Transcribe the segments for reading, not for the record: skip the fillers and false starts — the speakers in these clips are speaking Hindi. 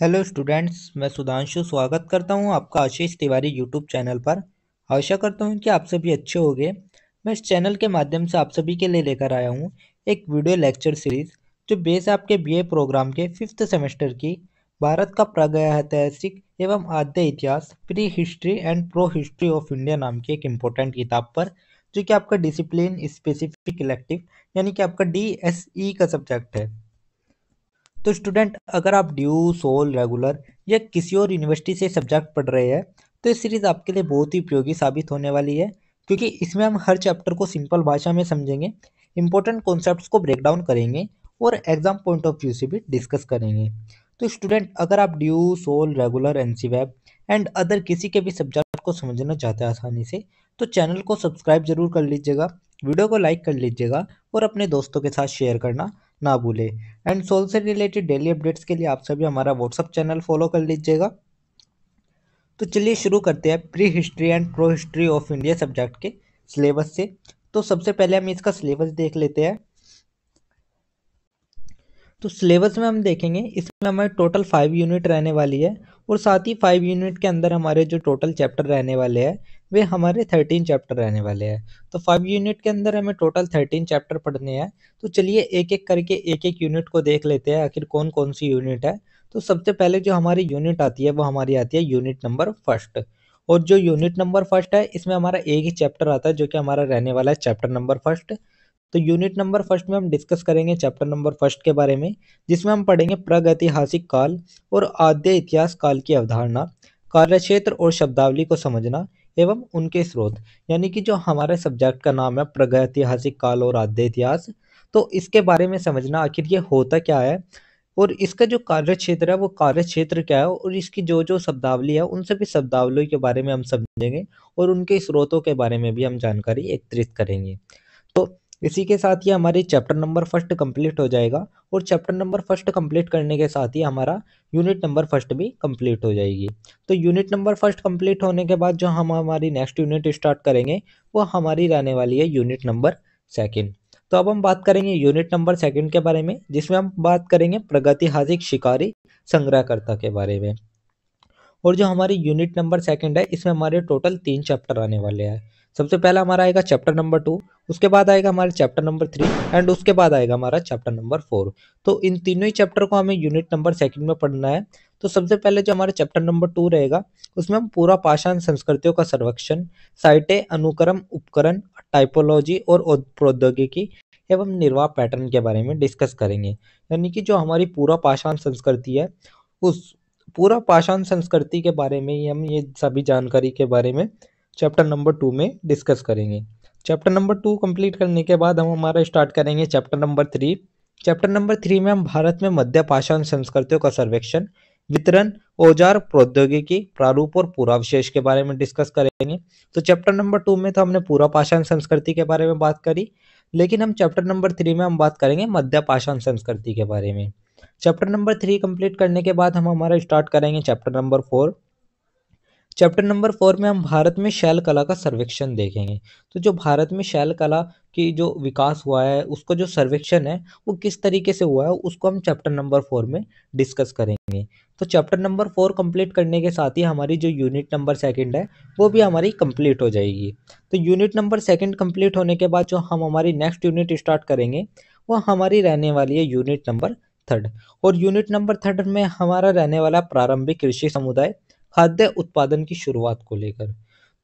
हेलो स्टूडेंट्स, मैं सुधांशु स्वागत करता हूं आपका आशीष तिवारी यूट्यूब चैनल पर। आशा करता हूं कि आप सभी अच्छे होंगे। मैं इस चैनल के माध्यम से आप सभी के लिए लेकर आया हूं एक वीडियो लेक्चर सीरीज जो बेस आपके बीए प्रोग्राम के 5th सेमेस्टर की भारत का प्रागैतिहासिक एवं आद्य इतिहास pre history and pro history of India नाम की एक इम्पोर्टेंट किताब पर, जो कि आपका डिसिप्लिन स्पेसिफिक इलेक्टिव यानी कि आपका DSE का सब्जेक्ट है। तो स्टूडेंट, अगर आप ड्यू, सोल, रेगुलर या किसी और यूनिवर्सिटी से सब्जेक्ट पढ़ रहे हैं तो ये सीरीज आपके लिए बहुत ही उपयोगी साबित होने वाली है, क्योंकि इसमें हम हर चैप्टर को सिंपल भाषा में समझेंगे, इंपॉर्टेंट कॉन्सेप्ट्स को ब्रेक डाउन करेंगे और एग्जाम पॉइंट ऑफ व्यू से भी डिस्कस करेंगे। तो स्टूडेंट, अगर आप DU, SOL, regular, NCWEB and other किसी के भी सब्जेक्ट को समझना चाहते हैं आसानी से, तो चैनल को सब्सक्राइब जरूर कर लीजिएगा, वीडियो को लाइक कर लीजिएगा और अपने दोस्तों के साथ शेयर करना ना भूले। एंड सोल से रिलेटेड डेली अपडेट्स के लिए आप सभी हमारा व्हाट्सअप चैनल फॉलो कर लीजिएगा। तो चलिए शुरू करते हैं pre history and pro history of India subject के सिलेबस से। तो सबसे पहले हम इसका सिलेबस देख लेते हैं। तो सिलेबस में हम देखेंगे, इसमें हमारे टोटल 5 यूनिट रहने वाली है और साथ ही 5 यूनिट के अंदर हमारे जो टोटल चैप्टर रहने वाले हैं वे हमारे 13 चैप्टर रहने वाले हैं। तो 5 यूनिट के अंदर हमें टोटल 13 चैप्टर पढ़ने हैं। तो चलिए एक एक करके एक एक यूनिट को देख लेते हैं, आखिर कौन कौन सी यूनिट है। तो सबसे पहले जो हमारी यूनिट आती है वो हमारी आती है यूनिट नंबर फर्स्ट। और जो यूनिट नंबर फर्स्ट है इसमें हमारा एक ही चैप्टर आता है जो कि हमारा रहने वाला है चैप्टर नंबर फर्स्ट। तो यूनिट नंबर फर्स्ट में हम डिस्कस करेंगे चैप्टर नंबर फर्स्ट के बारे में, जिसमें हम पढ़ेंगे प्रागैतिहासिक काल और आद्य इतिहास काल की अवधारणा, कार्यक्षेत्र और शब्दावली को समझना एवं उनके स्रोत। यानी कि जो हमारे सब्जेक्ट का नाम है प्रागैतिहासिक काल और आद्य इतिहास, तो इसके बारे में समझना आखिर ये होता क्या है और इसका जो कार्य क्षेत्र है वो कार्य क्षेत्र क्या है और इसकी जो जो शब्दावली है उन सभी शब्दावलियों के बारे में हम समझेंगे और उनके स्रोतों के बारे में भी हम जानकारी एकत्रित करेंगे। तो इसी के साथ ही हमारी चैप्टर नंबर फर्स्ट कंप्लीट हो जाएगा और चैप्टर नंबर फर्स्ट कंप्लीट करने के साथ ही हमारा यूनिट नंबर फर्स्ट भी कंप्लीट हो जाएगी। तो यूनिट नंबर फर्स्ट कंप्लीट होने के बाद जो हम हमारी नेक्स्ट यूनिट स्टार्ट करेंगे वो हमारी रहने वाली है यूनिट नंबर सेकंड। तो अब हम बात करेंगे यूनिट नंबर सेकंड के बारे में, जिसमें हम बात करेंगे प्रागैतिहासिक शिकारी संग्रहकर्ता के बारे में। और जो हमारी यूनिट नंबर सेकंड है इसमें हमारे टोटल 3 चैप्टर आने वाले हैं। सबसे पहला हमारा आएगा चैप्टर नंबर 2, उसके बाद आएगा हमारा चैप्टर नंबर 3 एंड उसके बाद आएगा हमारा चैप्टर नंबर 4। तो इन तीनों ही चैप्टर को हमें यूनिट नंबर सेकंड में पढ़ना है। तो सबसे पहले जो हमारा चैप्टर नंबर 2 रहेगा उसमें हम पूरा पाषाण संस्कृतियों का सर्वेक्षण, साइटें, अनुक्रम, उपकरण, टाइपोलॉजी और प्रौद्योगिकी एवं निर्वाह पैटर्न के बारे में डिस्कस करेंगे। यानी कि जो हमारी पूरा पाषाण संस्कृति है उस पूरा पाषाण संस्कृति के बारे में ही हम ये सभी जानकारी के बारे में चैप्टर नंबर 2 में डिस्कस करेंगे। चैप्टर नंबर 2 कंप्लीट करने के बाद हम हमारा स्टार्ट करेंगे चैप्टर नंबर 3। चैप्टर नंबर 3 में हम भारत में मध्य पाषाण संस्कृतियों का सर्वेक्षण, वितरण, औजार, प्रौद्योगिकी, प्रारूप और पूर्वावशेष के बारे में डिस्कस करेंगे। तो चैप्टर नंबर 2 में तो हमने पूरा पाषाण संस्कृति के बारे में बात करी, लेकिन हम चैप्टर नंबर 3 में हम बात करेंगे मध्य पाषाण संस्कृति के बारे में। चैप्टर नंबर 3 कंप्लीट करने के बाद हम हमारा स्टार्ट करेंगे चैप्टर नंबर 4। चैप्टर नंबर 4 में हम भारत में शैल कला का सर्वेक्षण देखेंगे। तो जो भारत में शैल कला की जो विकास हुआ है उसका जो सर्वेक्षण है वो किस तरीके से हुआ है उसको हम चैप्टर नंबर 4 में डिस्कस करेंगे। तो चैप्टर नंबर 4 कंप्लीट करने के साथ ही हमारी जो यूनिट नंबर सेकंड है वो भी हमारी कंप्लीट हो जाएगी। तो यूनिट नंबर सेकंड कंप्लीट होने के बाद जो हम हमारी नेक्स्ट यूनिट स्टार्ट करेंगे वो हमारी रहने वाली है यूनिट नंबर थर्ड। और यूनिट नंबर थर्ड में हमारा रहने वाला प्रारंभिक कृषि समुदाय, खाद्य उत्पादन की शुरुआत को लेकर।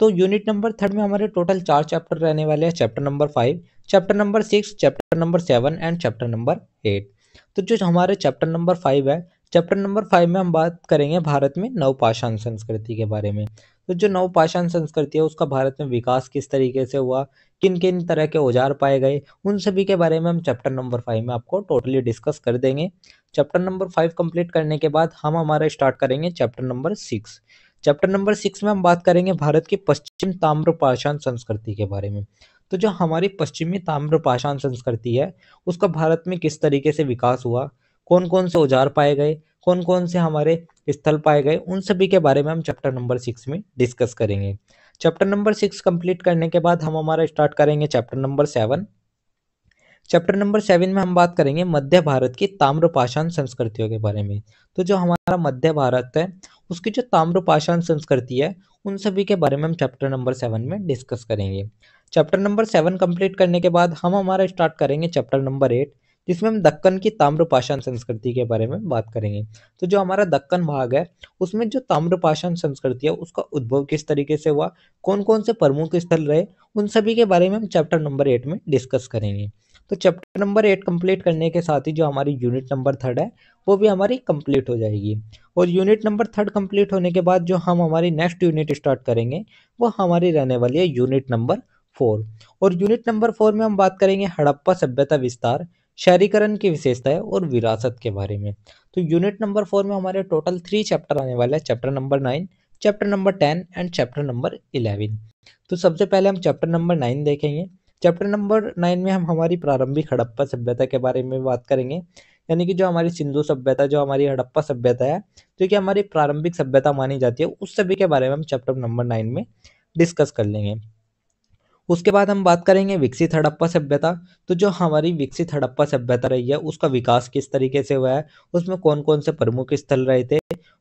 तो यूनिट नंबर थर्ड में हमारे टोटल 4 चैप्टर रहने वाले हैं, chapter number 5, chapter number 6, chapter number 7 and chapter number 8। तो जो हमारे चैप्टर नंबर 5 है, चैप्टर नंबर 5 में हम बात करेंगे भारत में नवपाषाण संस्कृति के बारे में। तो जो नवपाषाण संस्कृति है उसका भारत में विकास किस तरीके से हुआ, किन किन तरह के औजार पाए गए, उन सभी के बारे में हम चैप्टर नंबर 5 में आपको टोटली डिस्कस कर देंगे। चैप्टर नंबर 5 कंप्लीट करने के बाद हम हमारा स्टार्ट करेंगे चैप्टर नंबर 6। चैप्टर नंबर 6 में हम बात करेंगे भारत की पश्चिम ताम्रपाषाण संस्कृति के बारे में। तो जो हमारी पश्चिमी ताम्रपाषाण संस्कृति है उसका भारत में किस तरीके से विकास हुआ, कौन कौन से औजार पाए गए, कौन कौन से हमारे स्थल पाए गए, उन सभी के बारे में हम चैप्टर नंबर 6 में डिस्कस करेंगे। चैप्टर नंबर 6 कंप्लीट करने के बाद हम हमारा स्टार्ट करेंगे चैप्टर नंबर 7। चैप्टर नंबर 7 में हम बात करेंगे मध्य भारत की ताम्रपाषाण संस्कृतियों के बारे में। तो जो हमारा हमारा मध्य भारत है उसकी जो ताम्रपाषाण संस्कृति है उन सभी के बारे में हम चैप्टर नंबर 7 में डिस्कस करेंगे। चैप्टर नंबर 7 कंप्लीट करने के बाद हम हमारा स्टार्ट करेंगे चैप्टर नंबर 8, जिसमें हम दक्कन की ताम्रपाषाण संस्कृति के बारे में बात करेंगे। तो जो हमारा दक्कन भाग है उसमें जो ताम्रपाषाण संस्कृति है उसका उद्भव किस तरीके से हुआ, कौन कौन से प्रमुख स्थल रहे, उन सभी के बारे में हम चैप्टर नंबर 8 में डिस्कस करेंगे। तो चैप्टर नंबर 8 कंप्लीट करने के साथ ही जो हमारी यूनिट नंबर 3 है वो भी हमारी कंप्लीट हो जाएगी। और यूनिट नंबर 3 कंप्लीट होने के बाद जो हम हमारी नेक्स्ट यूनिट स्टार्ट करेंगे वो हमारी रहने वाली है यूनिट नंबर 4। और यूनिट नंबर 4 में हम बात करेंगे हड़प्पा सभ्यता विस्तार, शहरीकरण की विशेषताएं और विरासत के बारे में। तो यूनिट नंबर 4 में हमारे टोटल 3 चैप्टर आने वाले हैं, chapter number 9, chapter number 10 and chapter number 11। तो सबसे पहले हम चैप्टर नंबर 9 देखेंगे। चैप्टर नंबर 9 में हम हमारी प्रारंभिक हड़प्पा सभ्यता के बारे में बात करेंगे, यानी कि जो हमारी सिंधु सभ्यता, जो हमारी हड़प्पा सभ्यता है, जो कि हमारी प्रारंभिक सभ्यता मानी जाती है, उस सभी के बारे में हम चैप्टर नंबर 9 में डिस्कस कर लेंगे। उसके बाद हम बात करेंगे विकसित हड़प्पा सभ्यता। तो जो हमारी विकसित हड़प्पा सभ्यता रही है उसका विकास किस तरीके से हुआ है, उसमें कौन कौन से प्रमुख स्थल रहे थे,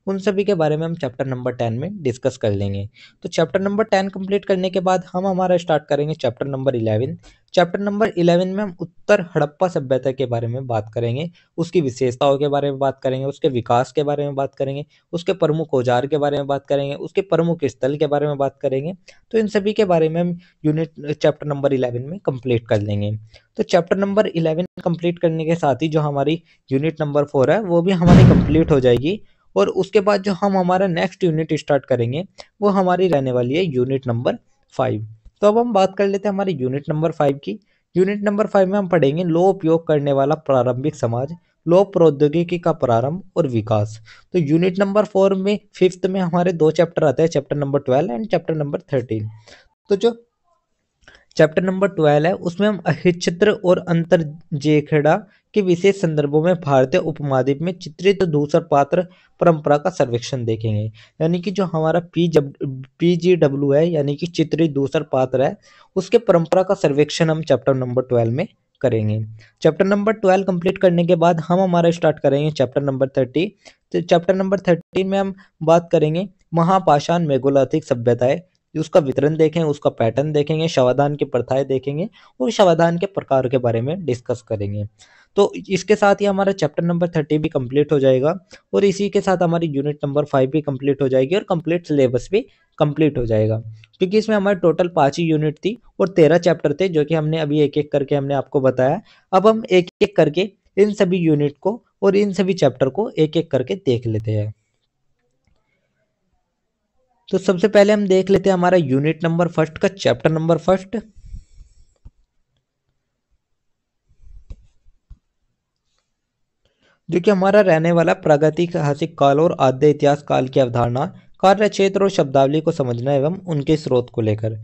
उन सभी के बारे में हम चैप्टर नंबर 10 में डिस्कस कर लेंगे। तो चैप्टर नंबर 10 कंप्लीट करने के बाद हम हमारा स्टार्ट करेंगे चैप्टर नंबर 11। चैप्टर नंबर 11 में हम उत्तर हड़प्पा सभ्यता के बारे में बात करेंगे, उसकी विशेषताओं के बारे में बात करेंगे, उसके विकास के बारे में बात करेंगे, उसके प्रमुख औजार के बारे में बात करेंगे, उसके प्रमुख स्थल के बारे में बात करेंगे। तो इन सभी के बारे में हम यूनिट चैप्टर नंबर 11 में कंप्लीट कर लेंगे। तो चैप्टर नंबर 11 कंप्लीट करने के साथ ही जो हमारी यूनिट नंबर 4 है वो भी हमारी कंप्लीट हो जाएगी। और उसके बाद जो हम हमारा नेक्स्ट यूनिट स्टार्ट करेंगे वो हमारी रहने वाली है यूनिट नंबर 5। तो अब हम बात कर लेते हैं हमारी यूनिट नंबर 5 की। यूनिट नंबर 5 में हम पढ़ेंगे लो उपयोग करने वाला प्रारंभिक समाज, लो प्रौद्योगिकी का प्रारंभ और विकास। तो यूनिट नंबर 4 में 5th में हमारे 2 चैप्टर आते हैं, chapter number 12 and chapter number 13। तो जो चैप्टर नंबर 12 है उसमें हम अहिच्छिद्र और अंतरजेखड़ा के विशेष संदर्भों में भारतीय उपमहाद्वीप में चित्रित दूसर पात्र परंपरा का सर्वेक्षण देखेंगे। यानी कि जो हमारा PGW है, यानी कि चित्रित दूसर पात्र है, उसके परंपरा का सर्वेक्षण हम चैप्टर नंबर 12 में करेंगे। चैप्टर नंबर 12 कंप्लीट करने के बाद हम हमारा स्टार्ट करेंगे चैप्टर नंबर 30। तो चैप्टर नंबर 30 में हम बात करेंगे महापाषाण मेघोलिथिक सभ्यताएं, उसका वितरण देखें, उसका पैटर्न देखेंगे, शवाधान की प्रथाएं देखेंगे और शवाधान के प्रकार के बारे में डिस्कस करेंगे। तो इसके साथ ही हमारा चैप्टर नंबर 30 भी कंप्लीट हो जाएगा और इसी के साथ हमारी यूनिट नंबर 5 भी कंप्लीट हो जाएगी और कंप्लीट सिलेबस भी कंप्लीट हो जाएगा, क्योंकि इसमें हमारी टोटल 5 ही यूनिट थी और 13 चैप्टर थे, जो कि हमने अभी एक एक करके हमने आपको बताया। अब हम एक एक करके इन सभी यूनिट को और इन सभी चैप्टर को एक एक करके देख लेते हैं। तो सबसे पहले हम देख लेते हैं हमारा यूनिट नंबर 1 का चैप्टर नंबर 1, जो कि हमारा रहने वाला प्रागैतिहासिक काल और आद्य इतिहास काल की अवधारणा, कार्य क्षेत्र और शब्दावली को समझना एवं उनके स्रोत को लेकर।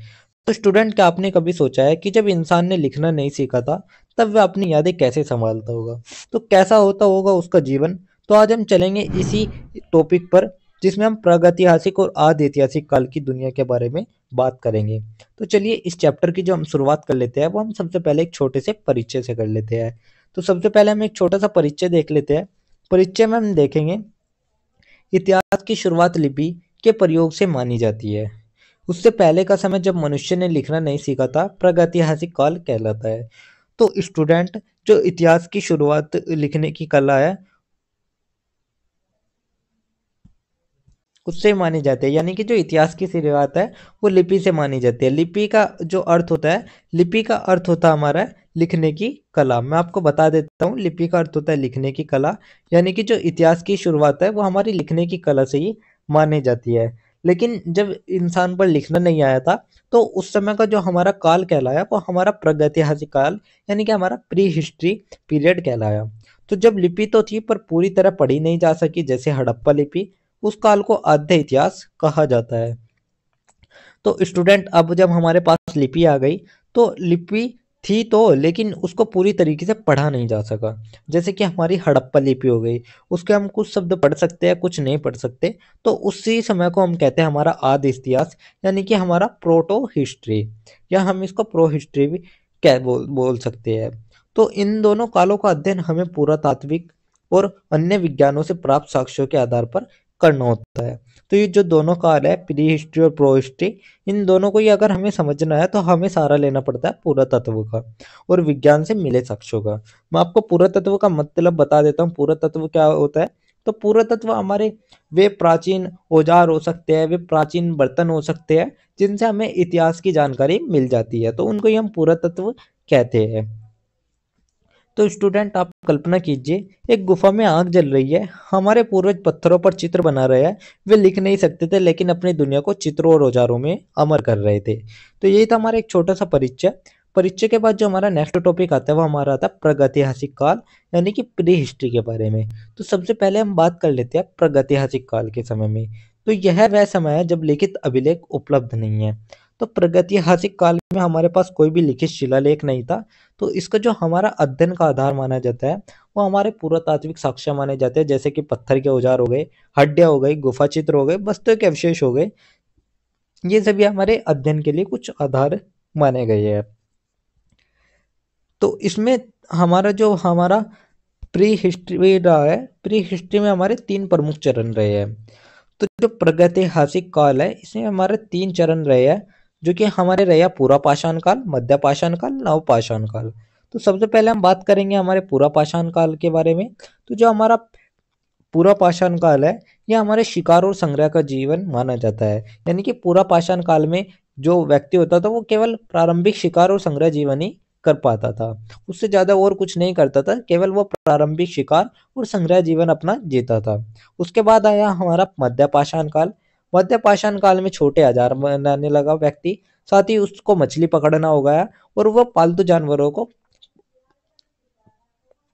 तो स्टूडेंट, क्या आपने कभी सोचा है कि जब इंसान ने लिखना नहीं सीखा था तब वह अपनी यादें कैसे संभालता होगा, तो कैसा होता होगा उसका जीवन। तो आज हम चलेंगे इसी टॉपिक पर, जिसमें हम प्रागैतिहासिक और आद्य ऐतिहासिक काल की दुनिया के बारे में बात करेंगे। तो चलिए इस चैप्टर की जो हम शुरुआत कर लेते हैं वो हम सबसे पहले एक छोटे से परिचय से कर लेते हैं। तो सबसे पहले हम एक छोटा सा परिचय देख लेते हैं। परिचय में हम देखेंगे इतिहास की शुरुआत लिपि के प्रयोग से मानी जाती है। उससे पहले का समय जब मनुष्य ने लिखना नहीं सीखा था प्रागैतिहासिक काल कहलाता है। तो स्टूडेंट, जो इतिहास की शुरुआत लिखने की कला है उससे मानी जाती है, यानी कि जो इतिहास की शुरुआत है वो लिपि से मानी जाती है। लिपि का जो अर्थ होता है, लिपि का अर्थ होता है हमारा लिखने की कला। मैं आपको बता देता हूँ, लिपि का अर्थ होता है लिखने की कला, यानी कि जो इतिहास की शुरुआत है वो हमारी लिखने की कला से ही मानी जाती है। लेकिन जब इंसान पर लिखना नहीं आया था तो उस समय का जो हमारा काल कहलाया वो हमारा प्रागैतिहासिक काल, यानी कि हमारा प्री हिस्ट्री पीरियड कहलाया। तो जब लिपि तो थी पर पूरी तरह पढ़ी नहीं जा सकी, जैसे हड़प्पा लिपि, उस काल को आद्य इतिहास कहा जाता है। तो स्टूडेंट, अब जब हमारे पास लिपि आ गई तो लिपि थी तो, लेकिन उसको पूरी तरीके से पढ़ा नहीं जा सका। जैसे कि हमारी हड़प्पा लिपि हो गई, उसके हम कुछ शब्द पढ़ सकते हैं, कुछ नहीं पढ़ सकते। तो उसी समय को हम कहते हैं हमारा आद्य इतिहास, यानी कि हमारा प्रोटो हिस्ट्री, या हम इसको प्रो हिस्ट्री भी बोल सकते हैं। तो इन दोनों कालों का अध्ययन हमें पुरातात्विक, और अन्य विज्ञानों से प्राप्त साक्ष्यों के आधार पर करना होता है। तो ये जो दोनों काल है, प्री हिस्ट्री और प्रो हिस्ट्री, इन दोनों को ही अगर हमें समझना है तो हमें सहारा लेना पड़ता है पुरातत्व का और विज्ञान से मिले साक्ष्यों का। मैं आपको पुरातत्व का मतलब बता देता हूँ, पुरातत्व क्या होता है। तो पुरातत्व हमारे वे प्राचीन औजार हो सकते हैं, वे प्राचीन बर्तन हो सकते हैं जिनसे हमें इतिहास की जानकारी मिल जाती है, तो उनको ही हम पुरातत्व कहते हैं। तो स्टूडेंट आप कल्पना कीजिए एक गुफा में आग जल रही है, हमारे पूर्वज पत्थरों पर चित्र बना रहे हैं। वे लिख नहीं सकते थे लेकिन अपनी दुनिया को चित्रों और औजारों में अमर कर रहे थे। तो यही था हमारा एक छोटा सा परिचय। परिचय के बाद जो हमारा नेक्स्ट टॉपिक आता है वो हमारा आता है प्रागैतिहासिक काल, यानी कि प्री हिस्ट्री के बारे में। तो सबसे पहले हम बात कर लेते हैं प्रागैतिहासिक काल के समय में। तो यह वह समय है जब लिखित अभिलेख उपलब्ध नहीं है। तो प्रागैतिहासिक काल में हमारे पास कोई भी लिखित शिलालेख नहीं था। तो इसका जो हमारा अध्ययन का आधार माना जाता है वो हमारे पुरातात्विक साक्ष्य माने जाते हैं, जैसे कि पत्थर के औजार हो गए, हड्डियां हो गई, गुफा चित्र हो गए, वस्तुओं के अवशेष हो गए। ये सभी हमारे अध्ययन के लिए कुछ आधार माने गए हैं। तो इसमें हमारा प्री हिस्ट्री रहा है, प्री हिस्ट्री में हमारे 3 प्रमुख चरण रहे हैं। तो जो प्रागैतिहासिक काल है इसमें हमारे 3 चरण रहे हैं, जो कि हमारे रहे हैं पूरा पाषाण काल, मध्य पाषाण काल, नव पाषाण काल। तो सबसे पहले हम बात करेंगे हमारे पूरा पाषाण काल के बारे में। तो जो हमारा पूरा पाषाण काल है ये हमारे शिकार और संग्रह का जीवन माना जाता है। यानी कि पूरा पाषाण काल में जो व्यक्ति होता था वो केवल प्रारंभिक शिकार और संग्रह जीवन ही कर पाता था, उससे ज्यादा और कुछ नहीं करता था, केवल वो प्रारंभिक शिकार और संग्रह जीवन अपना जीता था। उसके बाद आया हमारा मध्य पाषाण काल। मध्य पाषाण काल में छोटे औजार बनाने लगा व्यक्ति, साथ ही उसको मछली पकड़ना हो गया और वह पालतू जानवरों को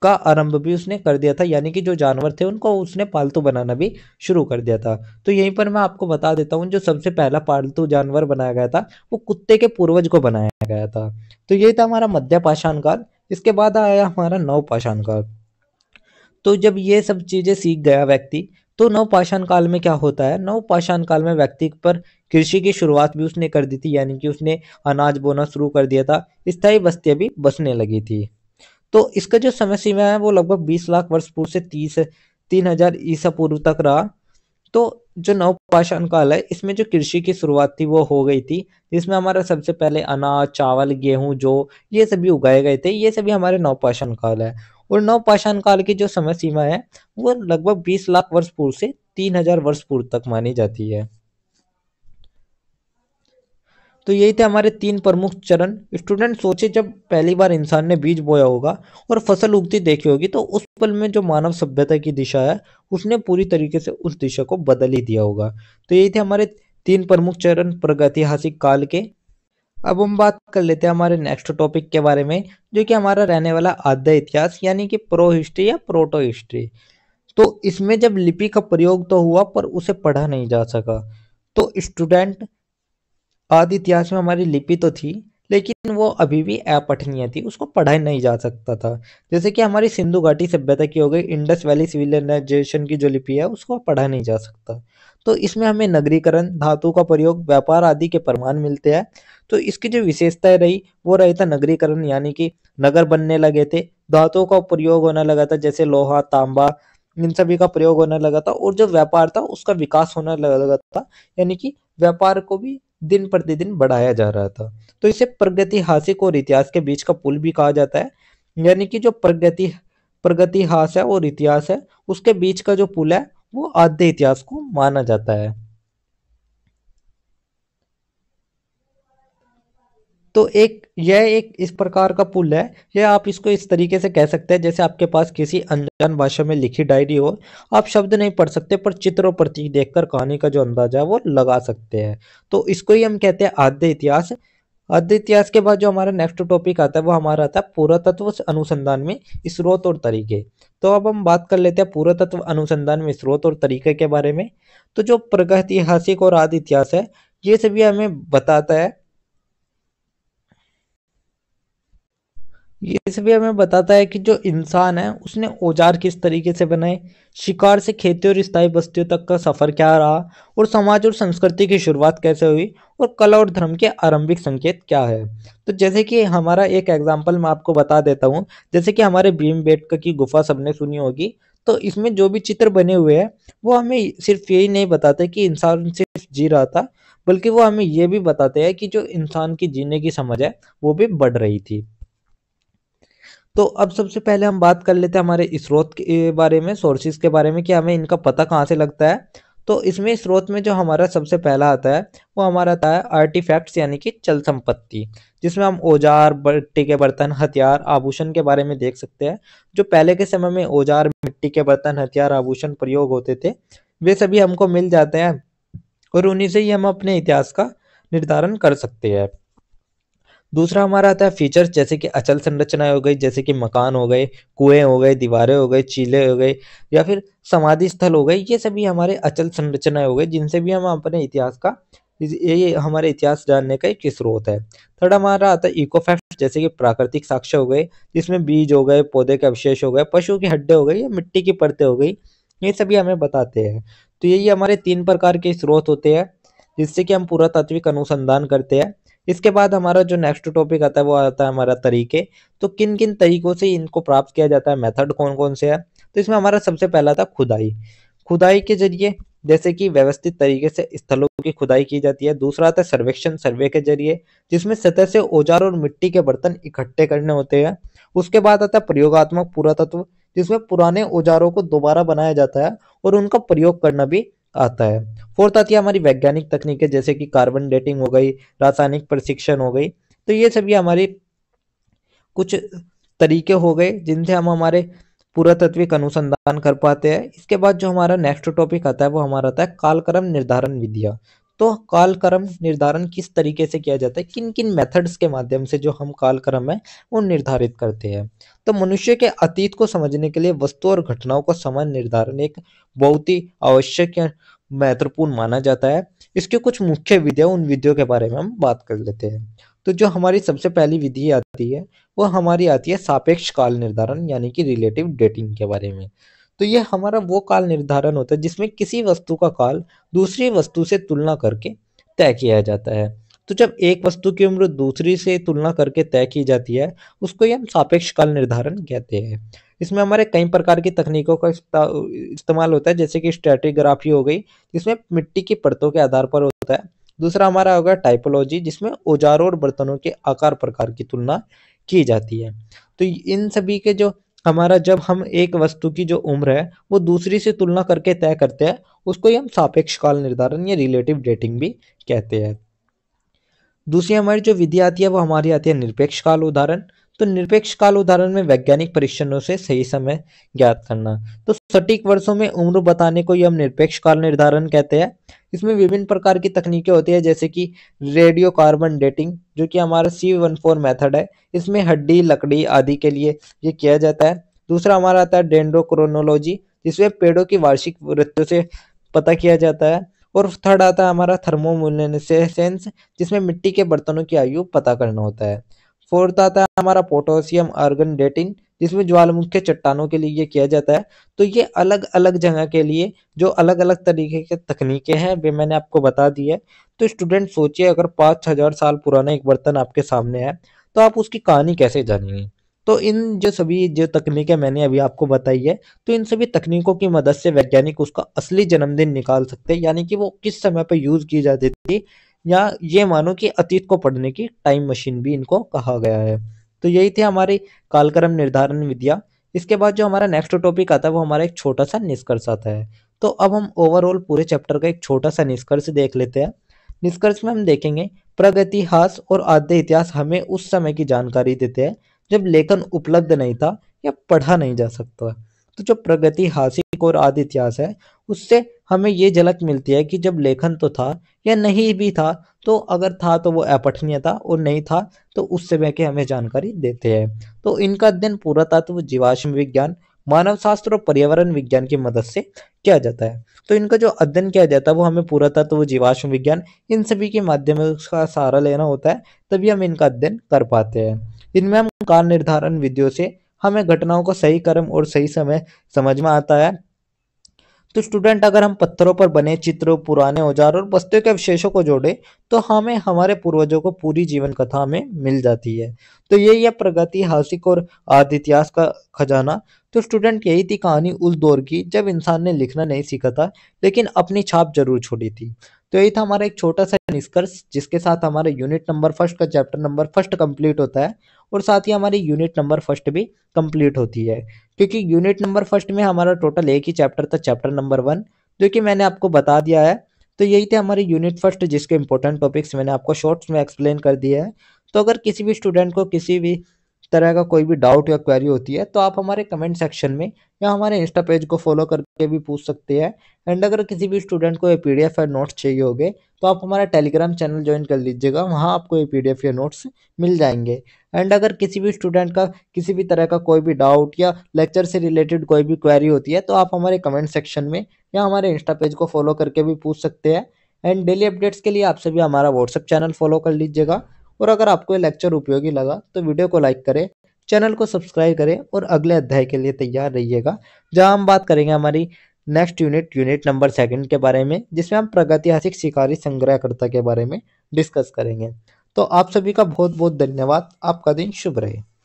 का आरंभ भी उसने कर दिया था, यानी कि जो जानवर थे उनको उसने पालतू बनाना भी शुरू कर दिया था। तो यहीं पर मैं आपको बता देता हूँ जो सबसे पहला पालतू जानवर बनाया गया था वो कुत्ते के पूर्वज को बनाया गया था। तो यही था हमारा मध्य पाषाण काल। इसके बाद आया हमारा नव पाषाण काल। तो जब ये सब चीजें सीख गया व्यक्ति, तो नव पाषाण काल में क्या होता है, नव पाषाण काल में व्यक्ति पर कृषि की शुरुआत भी उसने कर दी थी, यानी कि उसने अनाज बोना शुरू कर दिया था, स्थायी बस्तियां भी बसने लगी थी। तो इसका जो समय सीमा है वो लगभग 20 लाख वर्ष पूर्व से 3,000 ईसा पूर्व तक रहा। तो जो नवपाषाण काल है इसमें जो कृषि की शुरुआत थी वो हो गई थी, जिसमें हमारा सबसे पहले अनाज, चावल, गेहूं, जौ ये सभी उगाए गए थे। ये सभी हमारे नवपाषाण काल है। और नवपाषाण काल की जो समय सीमा है वो लगभग 20 लाख वर्ष पूर्व से 3,000 वर्ष पूर्व तक मानी जाती है। तो यही थे हमारे 3 प्रमुख चरण। स्टूडेंट सोचे जब पहली बार इंसान ने बीज बोया होगा और फसल उगती देखी होगी तो उस पल में जो मानव सभ्यता की दिशा है उसने पूरी तरीके से उस दिशा को बदल ही दिया होगा। तो यही थे हमारे 3 प्रमुख चरण प्रागैतिहासिक काल के। अब हम बात कर लेते हैं हमारे नेक्स्ट टॉपिक के बारे में, जो कि हमारा रहने वाला आद्य इतिहास, यानी कि प्रो हिस्ट्री या प्रोटो हिस्ट्री। तो इसमें जब लिपि का प्रयोग तो हुआ पर उसे पढ़ा नहीं जा सका। तो स्टूडेंट आदि इतिहास में हमारी लिपि तो थी लेकिन वो अभी भी अपठनीय थी, उसको पढ़ा ही नहीं जा सकता था। जैसे कि हमारी सिंधु घाटी सभ्यता की हो गई, इंडस वैली सिविलाइजेशन की जो लिपि है उसको पढ़ा नहीं जा सकता। तो इसमें हमें नगरीकरण, धातु का प्रयोग, व्यापार आदि के प्रमाण मिलते हैं। तो इसकी जो विशेषताएं रही वो रही था नगरीकरण, यानी कि नगर बनने लगे थे, धातुओं का प्रयोग होने लगा था, जैसे लोहा, तांबा, इन सभी का प्रयोग होने लगा था। और जो व्यापार था उसका विकास होने लगा था, यानी कि व्यापार को भी दिन प्रतिदिन बढ़ाया जा रहा था। तो इसे प्रागैतिहासिक और इतिहास के बीच का पुल भी कहा जाता है, यानी कि जो प्रागैतिहास है और इतिहास है उसके बीच का जो पुल है वो आद्य इतिहास को माना जाता है। तो यह एक इस प्रकार का पुल है, या आप इसको इस तरीके से कह सकते हैं जैसे आपके पास किसी अनजान भाषा में लिखी डायरी हो, आप शब्द नहीं पढ़ सकते पर चित्र और प्रतीक देखकर कहानी का जो अंदाजा है वो लगा सकते हैं। तो इसको ही हम कहते हैं आद्य इतिहास। आद्य इतिहास के बाद जो हमारा नेक्स्ट टॉपिक आता है वो हमारा आता है पुरातत्व अनुसंधान में स्रोत और तरीके। तो अब हम बात कर लेते हैं पुरातत्व अनुसंधान में स्रोत और तरीके के बारे में। तो जो प्रागैतिहासिक और आदि इतिहास है ये सभी हमें बताता है, ये सभी हमें बताता है कि जो इंसान है उसने औजार किस तरीके से बनाए, शिकार से खेती और स्थायी बस्तियों तक का सफर क्या रहा, और समाज और संस्कृति की शुरुआत कैसे हुई, और कला और धर्म के आरंभिक संकेत क्या है। तो जैसे कि हमारा एक एग्जाम्पल मैं आपको बता देता हूँ, जैसे कि हमारे भीमबेटका की गुफा सबने सुनी होगी। तो इसमें जो भी चित्र बने हुए हैं वो हमें सिर्फ यही नहीं बताते कि इंसान सिर्फ जी रहा था, बल्कि वो हमें ये भी बताते हैं कि जो इंसान की जीने की समझ है वो भी बढ़ रही थी। तो अब सबसे पहले हम बात कर लेते हैं हमारे स्रोत के बारे में, सोर्सेज के बारे में, कि हमें इनका पता कहाँ से लगता है। तो इसमें स्रोत में जो हमारा सबसे पहला आता है वो हमारा आता है आर्टिफैक्ट्स यानी कि चल संपत्ति, जिसमें हम औजार, मिट्टी के बर्तन, हथियार, आभूषण के बारे में देख सकते हैं। जो पहले के समय में औजार, मिट्टी के बर्तन, हथियार, आभूषण प्रयोग होते थे वे सभी हमको मिल जाते हैं और उन्हीं से ही हम अपने इतिहास का निर्धारण कर सकते हैं। दूसरा हमारा आता है फीचर्स, जैसे कि अचल संरचनाएं हो गई, जैसे कि मकान हो गए, कुएं हो गए, दीवारें हो गई, चीले हो गए, या फिर समाधि स्थल हो गए। ये सभी हमारे अचल संरचनाएं हो गई जिनसे भी हम अपने इतिहास का ये हमारे इतिहास जानने का एक स्रोत है। थर्ड हमारा आता है इको फैक्ट, जैसे कि प्राकृतिक साक्ष्य हो गए, जिसमें बीज हो गए, पौधे के अवशेष हो गए, पशु की हड्डी हो गई या मिट्टी की परतें हो गई, ये सभी हमें बताते हैं। तो यही हमारे 3 प्रकार के स्रोत होते हैं जिससे कि हम पुरातात्विक अनुसंधान करते हैं। इसके बाद हमारा जो नेक्स्ट टॉपिक आता है वो आता है हमारा तरीके। तो किन किन तरीकों से इनको प्राप्त किया जाता है, मेथड कौन कौन से है। तो इसमें हमारा सबसे पहला था खुदाई। खुदाई के जरिए जैसे कि व्यवस्थित तरीके से स्थलों की खुदाई की जाती है। दूसरा आता है सर्वेक्षण, सर्वे के जरिए, जिसमें सतह से औजार और मिट्टी के बर्तन इकट्ठे करने होते हैं। उसके बाद आता है प्रयोगात्मक पुरातत्व, जिसमें पुराने औजारों को दोबारा बनाया जाता है और उनका प्रयोग करना भी आता है। फोर्थ आती है हमारी वैज्ञानिक तकनीकें, जैसे कि कार्बन डेटिंग हो गई, रासायनिक प्रशिक्षण हो गई। तो ये सभी हमारी कुछ तरीके हो गए जिनसे हम हमारे पुरातात्विक अनुसंधान कर पाते हैं। इसके बाद जो हमारा नेक्स्ट टॉपिक आता है वो हमारा आता है कालक्रम निर्धारण विधियां। तो कालक्रम निर्धारण किस तरीके से किया जाता है, किन किन मेथड्स के माध्यम से जो हम कालक्रम है वो निर्धारित करते हैं। तो मनुष्य के अतीत को समझने के लिए वस्तु और घटनाओं का समय निर्धारण एक बहुत ही आवश्यक या महत्वपूर्ण माना जाता है। इसके कुछ मुख्य विधियां, उन विधियों के बारे में हम बात कर लेते हैं। तो जो हमारी सबसे पहली विधि आती है वो हमारी आती है सापेक्ष काल निर्धारण यानी कि रिलेटिव डेटिंग के बारे में। तो ये हमारा वो काल निर्धारण होता है जिसमें किसी वस्तु का काल दूसरी वस्तु से तुलना करके तय किया जाता है। तो जब एक वस्तु की उम्र दूसरी से तुलना करके तय की जाती है उसको ही हम सापेक्ष काल निर्धारण कहते हैं। इसमें हमारे कई प्रकार की तकनीकों का इस्तेमाल होता है, जैसे कि स्ट्रेटिग्राफी हो गई जिसमें मिट्टी की परतों के आधार पर होता है। दूसरा हमारा होगा टाइपोलॉजी, जिसमें औजारों और बर्तनों के आकार प्रकार की तुलना की जाती है। तो इन सभी के जो हमारा जब हम एक वस्तु की जो उम्र है वो दूसरी से तुलना करके तय करते हैं उसको ही हम सापेक्ष काल निर्धारण या रिलेटिव डेटिंग भी कहते हैं। दूसरी हमारी जो विधि आती है वो हमारी आती है निरपेक्ष काल उदाहरण। तो निरपेक्ष काल उदाहरण में वैज्ञानिक परीक्षणों से सही समय ज्ञात करना। तो सटीक वर्षों में उम्र बताने को ही हम निरपेक्ष काल निर्धारण कहते हैं। इसमें विभिन्न प्रकार की तकनीकें होती है, जैसे कि रेडियो कार्बन डेटिंग जो कि हमारा C14 मेथड है। इसमें हड्डी, लकड़ी आदि के लिए ये किया जाता है। दूसरा हमारा आता है डेंड्रोक्रोनोलॉजी, जिसमें पेड़ों की वार्षिक वृद्धि से पता किया जाता है। और थर्ड आता है हमारा थर्मोमिनेसेंस, जिसमें मिट्टी के बर्तनों की आयु पता करना होता है। फोर्थ आता है हमारा पोटेशियम आर्गन डेटिंग, जिसमें ज्वालामुखी चट्टानों के लिए ये किया जाता है। तो ये अलग अलग जगह के लिए जो अलग अलग तरीके के तकनीकें हैं वे मैंने आपको बता दी है। तो स्टूडेंट सोचिए, अगर 5,000 साल पुराना एक बर्तन आपके सामने है तो आप उसकी कहानी कैसे जानेंगे। तो इन जो सभी जो तकनीकें मैंने अभी आपको बताई है, तो इन सभी तकनीकों की मदद से वैज्ञानिक उसका असली जन्मदिन निकाल सकते हैं, यानी कि वो किस समय पर यूज की जाती थी, या ये मानो कि अतीत को पढ़ने की टाइम मशीन भी इनको कहा गया है। तो यही थी हमारी कालक्रम निर्धारण विधियां। इसके बाद जो हमारा नेक्स्ट टॉपिक आता है वो हमारा एक छोटा सा निष्कर्ष आता है। तो अब हम ओवरऑल पूरे चैप्टर का एक छोटा सा निष्कर्ष देख लेते हैं। निष्कर्ष में हम देखेंगे प्रागैतिहास और आद्य इतिहास हमें उस समय की जानकारी देते हैं जब लेखन उपलब्ध नहीं था या पढ़ा नहीं जा सकता। तो जो प्रागैतिहासिक और आदि इतिहास है उससे हमें ये झलक मिलती है कि जब लेखन तो था या नहीं भी था, तो अगर था तो वो अपठनीय था और नहीं था तो उस समय की हमें जानकारी देते हैं। तो इनका अध्ययन पुरातत्व, जीवाश्म विज्ञान, मानव शास्त्र और पर्यावरण विज्ञान की मदद से किया जाता है। तो इनका जो अध्ययन किया जाता है वो हमें पुरातत्व, जीवाश्म विज्ञान, इन सभी के माध्यम का सहारा लेना होता है, तभी हम इनका अध्ययन कर पाते हैं। इनमें हम काल निर्धारण विधियों से हमें घटनाओं का सही क्रम और सही समय समझ में आता है। तो स्टूडेंट, अगर हम पत्थरों पर बने चित्र, पुराने औजार और बस्तियों के अवशेषों को जोड़े तो हमें हमारे पूर्वजों को पूरी जीवन कथा में मिल जाती है। तो यही है प्रागैतिहासिक और आदि इतिहास का खजाना। तो स्टूडेंट यही थी कहानी उस दौर की जब इंसान ने लिखना नहीं सीखा था, लेकिन अपनी छाप जरूर छोड़ी थी। तो यही था हमारा एक छोटा सा निष्कर्ष, जिसके साथ हमारे यूनिट नंबर फर्स्ट का चैप्टर नंबर फर्स्ट कंप्लीट होता है, और साथ ही हमारी यूनिट नंबर फर्स्ट भी कंप्लीट होती है। क्योंकि यूनिट नंबर फर्स्ट में हमारा टोटल एक ही चैप्टर था, चैप्टर नंबर 1, जो कि मैंने आपको बता दिया है। तो यही थे हमारी यूनिट फर्स्ट, जिसके इंपॉर्टेंट टॉपिक्स मैंने आपको शॉर्ट्स में एक्सप्लेन कर दिया है। तो अगर किसी भी स्टूडेंट को किसी भी तरह का कोई भी डाउट या क्वेरी होती है, तो आप हमारे कमेंट सेक्शन में या हमारे इंस्टा पेज को फॉलो करके भी पूछ सकते हैं। एंड अगर किसी भी स्टूडेंट को ये पीडीएफ या नोट्स चाहिए होंगे, तो आप हमारा टेलीग्राम चैनल ज्वाइन कर लीजिएगा, वहाँ आपको ये पीडीएफ या नोट्स मिल जाएंगे। एंड अगर किसी भी स्टूडेंट का किसी भी तरह का कोई भी डाउट या लेक्चर से रिलेटेड कोई भी क्वेरी होती है, तो आप हमारे कमेंट सेक्शन में या हमारे इंस्टा पेज को फॉलो करके भी पूछ सकते हैं। एंड डेली अपडेट्स के लिए आप सभी हमारा व्हाट्सएप चैनल फॉलो कर लीजिएगा। और अगर आपको ये लेक्चर उपयोगी लगा तो वीडियो को लाइक करें, चैनल को सब्सक्राइब करें और अगले अध्याय के लिए तैयार रहिएगा, जहां हम बात करेंगे हमारी नेक्स्ट यूनिट नंबर सेकंड के बारे में, जिसमें हम प्रागैतिहासिक शिकारी संग्रहकर्ता के बारे में डिस्कस करेंगे। तो आप सभी का बहुत बहुत धन्यवाद। आपका दिन शुभ रहे।